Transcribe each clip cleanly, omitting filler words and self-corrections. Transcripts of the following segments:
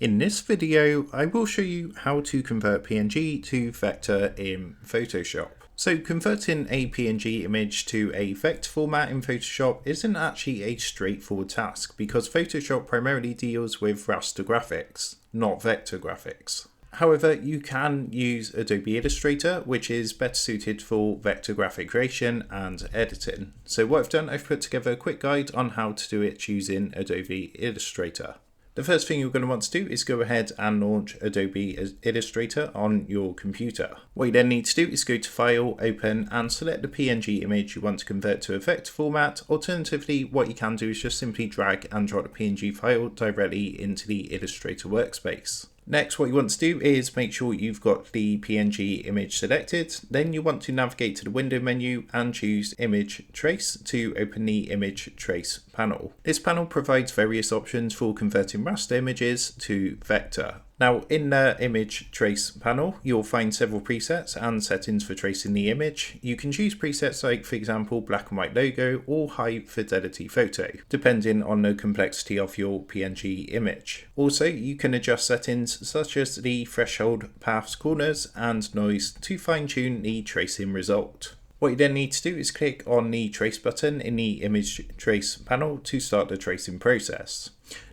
In this video, I will show you how to convert PNG to vector in Photoshop. So converting a PNG image to a vector format in Photoshop isn't actually a straightforward task because Photoshop primarily deals with raster graphics, not vector graphics. However, you can use Adobe Illustrator, which is better suited for vector graphic creation and editing. So what I've done, I've put together a quick guide on how to do it using Adobe Illustrator. The first thing you're going to want to do is go ahead and launch Adobe Illustrator on your computer. What you then need to do is go to File, Open, and select the PNG image you want to convert to a vector format. Alternatively, what you can do is just simply drag and drop the PNG file directly into the Illustrator workspace. Next, what you want to do is make sure you've got the PNG image selected. Then you want to navigate to the window menu and choose Image Trace to open the Image Trace panel. This panel provides various options for converting raster images to vector. Now, in the Image Trace panel, you'll find several presets and settings for tracing the image. You can choose presets like, for example, black and white logo or high fidelity photo, depending on the complexity of your PNG image. Also, you can adjust settings such as the threshold, paths, corners, and noise to fine-tune the tracing result. What you then need to do is click on the Trace button in the Image Trace panel to start the tracing process.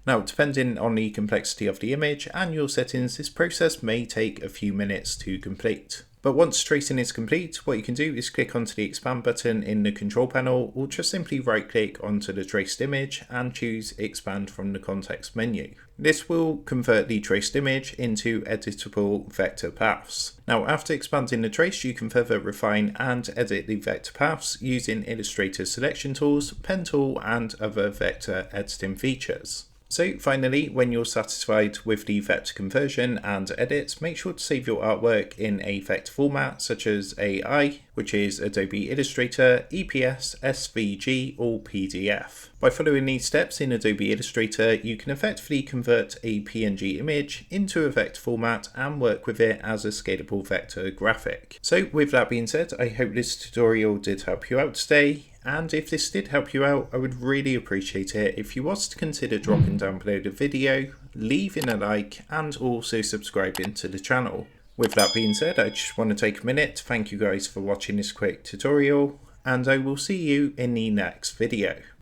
Now, depending on the complexity of the image and your settings, this process may take a few minutes to complete. But once tracing is complete, what you can do is click onto the Expand button in the Control panel, or just simply right-click onto the traced image and choose Expand from the context menu. This will convert the traced image into editable vector paths. Now, after expanding the trace, you can further refine and edit the vector paths using Illustrator selection tools, pen tool, and other vector editing features. So finally, when you're satisfied with the vector conversion and edits, make sure to save your artwork in a vector format such as AI, which is Adobe Illustrator, EPS, SVG, or PDF. By following these steps in Adobe Illustrator, you can effectively convert a PNG image into a vector format and work with it as a scalable vector graphic. So with that being said, I hope this tutorial did help you out today. And if this did help you out, I would really appreciate it if you was to consider dropping down below the video, leaving a like, and also subscribing to the channel. With that being said, I just want to take a minute to thank you guys for watching this quick tutorial, and I will see you in the next video.